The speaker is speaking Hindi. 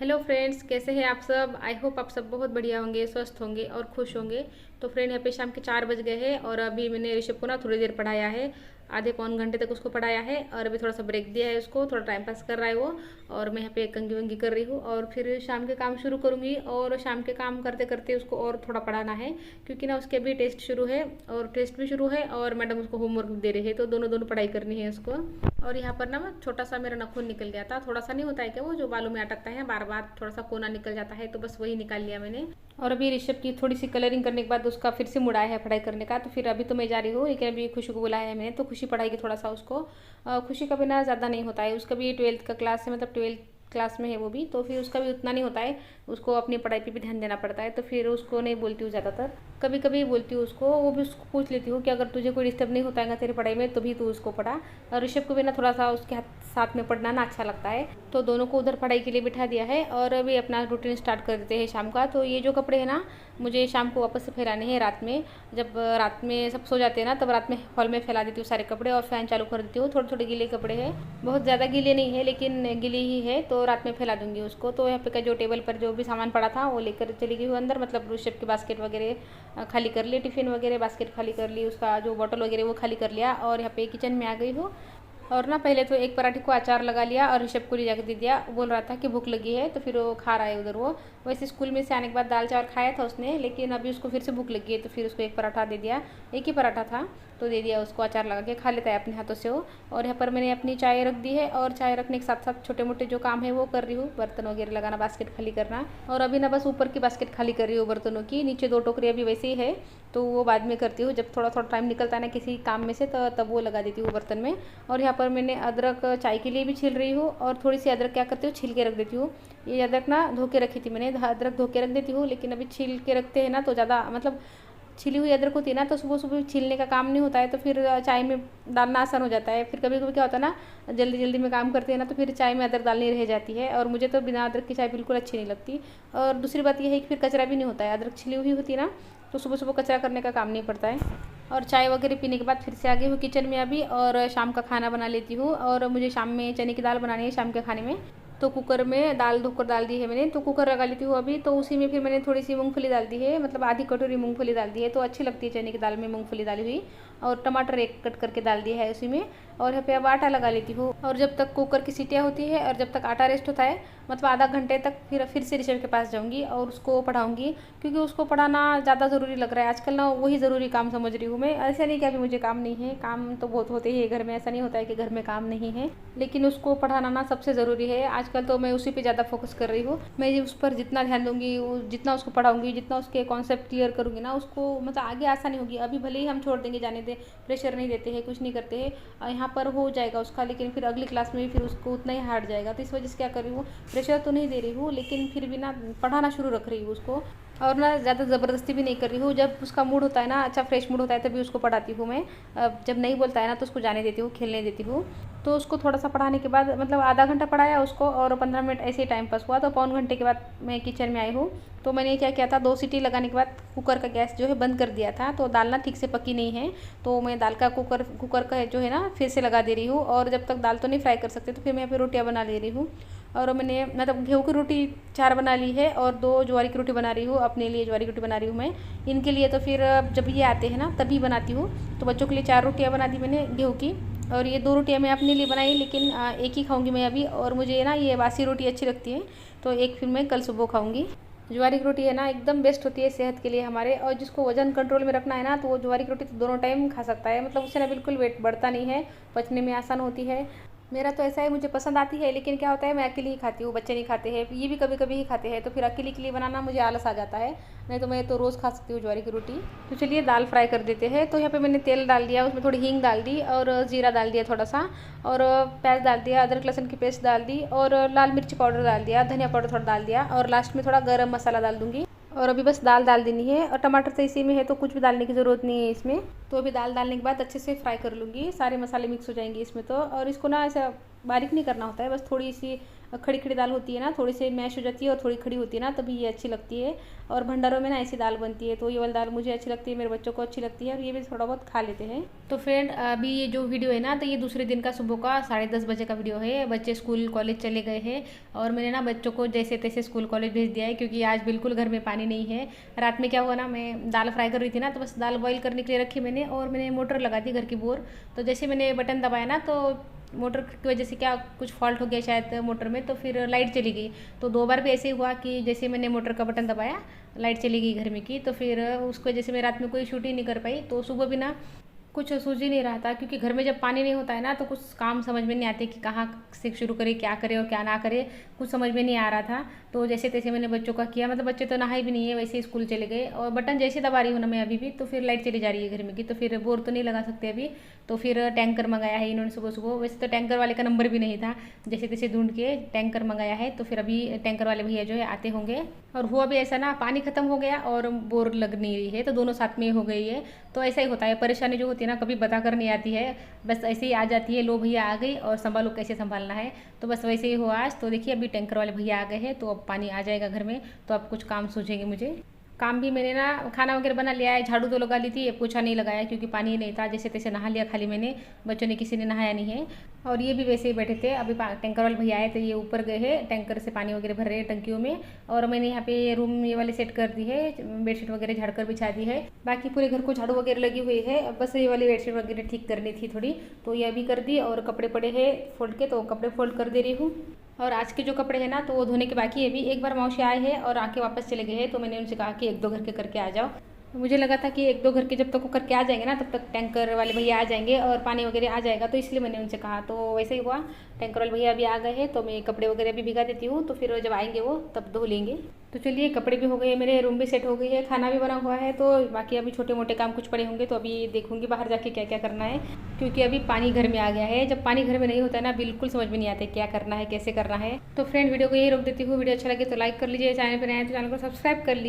हेलो फ्रेंड्स, कैसे हैं आप सब। आई होप आप सब बहुत बढ़िया होंगे, स्वस्थ होंगे और खुश होंगे। तो फ्रेंड, यहाँ पे शाम के 4 बज गए हैं और अभी मैंने ऋषभ को ना थोड़ी देर पढ़ाया है। आधे पौन घंटे तक उसको पढ़ाया है और अभी थोड़ा सा ब्रेक दिया है उसको, थोड़ा टाइम पास कर रहा है वो। और मैं यहाँ पे कंघी वंगी कर रही हूँ और फिर शाम के काम शुरू करूँगी। और शाम के काम करते करते उसको और थोड़ा पढ़ाना है, क्योंकि ना उसके अभी टेस्ट शुरू है और टेस्ट भी शुरू है और मैडम उसको होमवर्क भी दे रही है, तो दोनों दोनों पढ़ाई करनी है उसको। और यहाँ पर ना छोटा सा मेरा नाखून निकल गया था। थोड़ा सा नहीं होता है क्या, वो जो बालों में अटकता है बार बार, थोड़ा सा कोना निकल जाता है, तो बस वही निकाल लिया मैंने। और अभी ऋषभ की थोड़ी सी कलरिंग करने के बाद उसका फिर से मूड आया है पढ़ाई करने का, तो फिर अभी तो मैं जा रही हूँ, लेकिन अभी खुशी को बुलाया है मैंने, तो खुशी पढ़ाएगी थोड़ा सा उसको। खुशी का भी ना ज़्यादा नहीं होता है, उसका भी 12th का क्लास है, मतलब 12th क्लास में है वो भी, तो फिर उसका भी उतना नहीं होता है। उसको अपनी पढ़ाई पे भी ध्यान देना पड़ता है, तो फिर उसको नहीं बोलती हूँ ज़्यादातर। कभी कभी बोलती हूँ उसको, वो भी उसको पूछ लेती हूँ कि अगर तुझे कोई डिस्टर्ब नहीं होता है तेरी पढ़ाई में तो भी तू उसको पढ़ा। और ऋषभ को भी ना थोड़ा सा उसके साथ में पढ़ना ना अच्छा लगता है, तो दोनों को उधर पढ़ाई के लिए बिठा दिया है और अभी अपना रूटीन स्टार्ट कर देते हैं शाम का। तो ये जो कपड़े हैं ना, मुझे शाम को वापस से फैलाने हैं रात में। जब रात में सब सो जाते हैं ना, तब रात में हॉल में फैला देती हूँ सारे कपड़े और फ़ैन चालू कर देती हूँ। थोड़े थोड़े गीले कपड़े हैं, बहुत ज़्यादा गीले नहीं है लेकिन गीले ही है, तो रात में फैला दूंगी उसको। तो यहाँ पे का जो टेबल पर जो भी सामान पड़ा था वो लेकर चली गई हूँ अंदर, मतलब ऋषभ की बास्केट वगैरह खाली कर ली, टिफ़िन वगैरह बास्केट खाली कर ली, उसका जो बॉटल वगैरह वो खाली कर लिया। और यहाँ पे किचन में आ गई हूँ और ना पहले तो एक पराठे को अचार लगा लिया और ऋषभ को ले जाकर दे दिया। बोल रहा था कि भूख लगी है, तो फिर वो खा रहा है उधर वो। वैसे स्कूल में से आने के बाद दाल चावल खाया था उसने, लेकिन अभी उसको फिर से भूख लगी है, तो फिर उसको एक पराठा दे दिया। एक ही पराठा था तो दे दिया उसको, अचार लगा के खा लेता है अपने हाथों से वो। और यहाँ पर मैंने अपनी चाय रख दी है और चाय रखने के साथ साथ छोटे मोटे जो काम है वो कर रही हूँ, बर्तन वगैरह लगाना, बास्केट खाली करना। और अभी ना बस ऊपर की बास्केट खाली कर रही हूँ बर्तनों की, नीचे 2 टोकरी अभी वैसे ही है, तो वो बाद में करती हूँ जब थोड़ा थोड़ा टाइम निकलता है ना किसी काम में से, तो तब वो लगा देती हूँ बर्तन में। और यहाँ पर मैंने अदरक चाय के लिए भी छील रही हूँ और थोड़ी सी अदरक क्या करती हूँ छील के रख देती हूँ। ये अदरक ना धो के रखी थी मैंने, अदरक धो के रख देती हूँ, लेकिन अभी छील के रखते हैं ना तो ज़्यादा, मतलब छिली हुई अदरक होती है ना, तो सुबह सुबह छीलने का काम नहीं होता है, तो फिर चाय में डालना आसान हो जाता है। फिर कभी कभी क्या होता है ना, जल्दी जल्दी में काम करते हैं ना, तो फिर चाय में अदरक डालनी रह जाती है और मुझे तो बिना अदरक की चाय बिल्कुल अच्छी नहीं लगती। और दूसरी बात यह है कि फिर कचरा भी नहीं होता है, अदरक छिली हुई होती है ना, तो सुबह सुबह कचरा करने का काम नहीं पड़ता है। और चाय वगैरह पीने के बाद फिर से आ गई हूँ किचन में अभी, और शाम का खाना बना लेती हूँ। और मुझे शाम में चने की दाल बनानी है शाम के खाने में, तो कुकर में दाल धोकर डाल दी है मैंने, तो कुकर लगा लेती हूँ अभी। तो उसी में फिर मैंने थोड़ी सी मूंगफली डाल दी है, मतलब आधी कटोरी मूंगफली डाल दी है, तो अच्छी लगती है चने की दाल में मूंगफली डाली हुई। और टमाटर एक कट करके डाल दिया है उसी में। और यहाँ पे अब आटा लगा लेती हूँ, और जब तक कुकर की सीटियाँ होती है और जब तक आटा रेस्ट होता है, मतलब आधा घंटे तक, फिर से ऋषभ के पास जाऊँगी और उसको पढ़ाऊँगी, क्योंकि उसको पढ़ाना ज़्यादा ज़रूरी लग रहा है आजकल ना, वही ज़रूरी काम समझ रही हूँ मैं। ऐसा नहीं कि अभी मुझे काम नहीं है, काम तो बहुत होते ही है घर में, ऐसा नहीं होता है कि घर में काम नहीं है, लेकिन उसको पढ़ाना ना सबसे ज़रूरी है आजकल, तो मैं उसी पे ज़्यादा फोकस कर रही हूँ। मैं उस पर जितना ध्यान दूंगी, जितना उसको पढ़ाऊंगी, जितना उसके कॉन्सेप्ट क्लियर करूँगी ना, उसको मतलब आगे आसानी होगी। अभी भले ही हम छोड़ देंगे, जाने दें, प्रेशर नहीं देते हैं, कुछ नहीं करते हैं, यहाँ पर हो जाएगा उसका, लेकिन फिर अगली क्लास में भी फिर उसको उतना ही हार्ड जाएगा। तो इस वजह से क्या कर रही हूँ, प्रेशर तो नहीं दे रही हूँ, लेकिन फिर भी ना पढ़ाना शुरू रख रही हूँ उसको। और ना ज़्यादा ज़बरदस्ती भी नहीं कर रही हूँ, जब उसका मूड होता है ना, अच्छा फ्रेश मूड होता है, तभी उसको पढ़ाती हूँ मैं। जब नहीं बोलता है ना, तो उसको जाने देती हूँ, खेलने देती हूँ। तो उसको थोड़ा सा पढ़ाने के बाद, मतलब आधा घंटा पढ़ाया उसको और 15 मिनट ऐसे ही टाइम पास हुआ, तो पौन घंटे के बाद मैं किचन में आई हूँ। तो मैंने क्या किया था, 2 सीटी लगाने के बाद कुकर का गैस जो है बंद कर दिया था, तो दाल ना ठीक से पकी नहीं है, तो मैं दाल का कुकर का जो है ना फिर से लगा दे रही हूँ। और जब तक दाल तो नहीं फ्राई कर सकते, तो फिर मैं यहाँ पे रोटियाँ बना ले रही हूँ। और मैंने मतलब गेहूँ की रोटी 4 बना ली है और 2 ज्वारी की रोटी बना रही हूँ, अपने लिए ज्वारी की रोटी बना रही हूँ मैं। इनके लिए तो फिर जब ये आते हैं ना तभी बनाती हूँ। तो बच्चों के लिए 4 रोटियाँ बना दी मैंने गेहूँ की, और ये 2 रोटियाँ मैं अपने लिए बनाई, लेकिन एक ही खाऊंगी मैं अभी, और मुझे ना ये बासी रोटी अच्छी लगती है, तो एक फिर मैं कल सुबह खाऊंगी। ज्वारी की रोटी है ना एकदम बेस्ट होती है सेहत के लिए हमारे, और जिसको वजन कंट्रोल में रखना है ना, तो वो ज्वारी की रोटी तो दोनों टाइम खा सकता है, मतलब उससे ना बिल्कुल वेट बढ़ता नहीं है, पचने में आसान होती है। मेरा तो ऐसा है, मुझे पसंद आती है, लेकिन क्या होता है मैं अकेली ही खाती हूँ, बच्चे नहीं खाते हैं, ये भी कभी कभी ही खाते हैं, तो फिर अकेले के लिए बनाना मुझे आलस आ जाता है। नहीं तो मैं तो रोज़ खा सकती हूँ ज्वारी की रोटी। तो चलिए दाल फ्राई कर देते हैं। तो यहाँ पे मैंने तेल डाल दिया, उसमें थोड़ी हींग डाल दी और जीरा डाल दिया थोड़ा सा, और प्याज डाल दिया, अदरक लहसुन की पेस्ट डाल दी, और लाल मिर्च पाउडर डाल दिया, धनिया पाउडर थोड़ा डाल दिया, और लास्ट में थोड़ा गरम मसाला डाल दूँगी। और अभी बस दाल डाल देनी है, और टमाटर तो इसी में है, तो कुछ भी डालने की ज़रूरत नहीं है इसमें। तो अभी दाल डालने के बाद अच्छे से फ्राई कर लूँगी, सारे मसाले मिक्स हो जाएंगे इसमें तो। और इसको ना ऐसा बारीक नहीं करना होता है, बस थोड़ी सी खड़ी खड़ी दाल होती है ना, थोड़ी सी मैश हो जाती है और थोड़ी खड़ी होती है ना, तभी ये अच्छी लगती है। और भंडारों में ना ऐसी दाल बनती है, तो ये वाली दाल मुझे अच्छी लगती है, मेरे बच्चों को अच्छी लगती है और ये भी थोड़ा बहुत खा लेते हैं। तो फ्रेंड अभी ये जो वीडियो है ना, तो ये दूसरे दिन का सुबह का 10:30 बजे का वीडियो है। बच्चे स्कूल कॉलेज चले गए हैं और मैंने ना बच्चों को जैसे तैसे स्कूल कॉलेज भेज दिया है, क्योंकि आज बिल्कुल घर में पानी नहीं है। रात में क्या हुआ ना, मैं दाल फ्राई कर रही थी ना, तो बस दाल बॉईल करने के लिए रखी मैंने और मैंने मोटर लगा दी घर की बोर। तो जैसे मैंने बटन दबाया ना, तो मोटर की वजह से क्या कुछ फॉल्ट हो गया शायद मोटर में, तो फिर लाइट चली गई। तो 2 बार भी ऐसे ही हुआ कि जैसे मैंने मोटर का बटन दबाया लाइट चली गई घर में की। तो फिर उसको जैसे मैं रात में कोई शूट ही नहीं कर पाई, तो सुबह भी ना कुछ सूझ ही नहीं रहा था, क्योंकि घर में जब पानी नहीं होता है ना, तो कुछ काम समझ में नहीं आते कि कहाँ से शुरू करें, क्या करें और क्या ना करें, कुछ समझ में नहीं आ रहा था। तो जैसे तैसे मैंने बच्चों का किया, मतलब बच्चे तो नहाए भी नहीं है, वैसे ही स्कूल चले गए और बटन जैसे दबा रही हूँ ना मैं अभी भी, तो फिर लाइट चली जा रही है घर में की। तो फिर बोर तो नहीं लगा सकते अभी, तो फिर टैंकर मंगाया है इन्होंने सुबह सुबह। वैसे तो टैंकर वाले का नंबर भी नहीं था, जैसे तैसे ढूंढ के टैंकर मंगाया है। तो फिर अभी टैंकर वाले भैया जो है आते होंगे। और हुआ भी ऐसा ना, पानी खत्म हो गया और बोर लग नहीं रही है, तो दोनों साथ में हो गई है। तो ऐसा ही होता है, परेशानी जो होती है ना कभी बता कर नहीं आती है, बस ऐसे ही आ जाती है। लो भैया आ गई और संभालो कैसे संभालना है, तो बस वैसे ही हुआ आज। तो देखिए अभी टैंकर वाले भैया आ गए हैं, तो अब पानी आ जाएगा घर में, तो अब कुछ काम सूझेंगे मुझे। काम भी मैंने ना खाना वगैरह बना लिया है, झाड़ू तो लगा ली थी, पोछा नहीं लगाया क्योंकि पानी ही नहीं था। जैसे तैसे नहा लिया खाली मैंने, बच्चों ने किसी ने नहाया नहीं है। और ये भी वैसे ही बैठे थे। अभी टैंकर वाले भैया आए तो ये ऊपर गए हैं, टैंकर से पानी वगैरह भर रहे हैं टंकियों में। और मैंने यहाँ पे रूम ये वाले सेट कर दी है, बेडशीट वगैरह झाड़ कर बिछा दी है। बाकी पूरे घर को झाड़ू वगैरह लगी हुई है, बस ये वाली बेडशीट वगैरह ठीक करनी थी थोड़ी, तो ये अभी कर दी। और कपड़े पड़े हैं फोल्ड के, तो कपड़े फोल्ड कर दे रही हूँ। और आज के जो कपड़े हैं ना, तो वो धोने के बाकी है। भी एक बार मौसी आए हैं और आके वापस चले गए हैं, तो मैंने उनसे कहा कि 1-2 घर के करके आ जाओ। मुझे लगा था कि 1-2 घर के जब तक वो करके आ जाएंगे ना, तब तक टैंकर वाले भैया आ जाएंगे और पानी वगैरह आ जाएगा, तो इसलिए मैंने उनसे कहा। तो वैसे ही हुआ, टैंकर वाले भैया अभी आ गए हैं, तो मैं कपड़े वगैरह भी भिगा देती हूँ, तो फिर जब आएंगे वो तब धो लेंगे। तो चलिए कपड़े भी हो गए, मेरे रूम भी सेट हो गई है, खाना भी बना हुआ है। तो बाकी अभी छोटे मोटे काम कुछ पड़े होंगे, तो अभी देखूंगी बाहर जाके क्या क्या करना है, क्योंकि अभी पानी घर में आ गया है। जब पानी घर में नहीं होता है ना, बिल्कुल समझ में नहीं आता क्या करना है, कैसे करना है। तो फ्रेंड वीडियो को यही रोक देती हूँ। वीडियो अच्छा लगे तो लाइक कर लीजिए, चैनल पर आए तो चैनल को सब्सक्राइब कर लीजिए।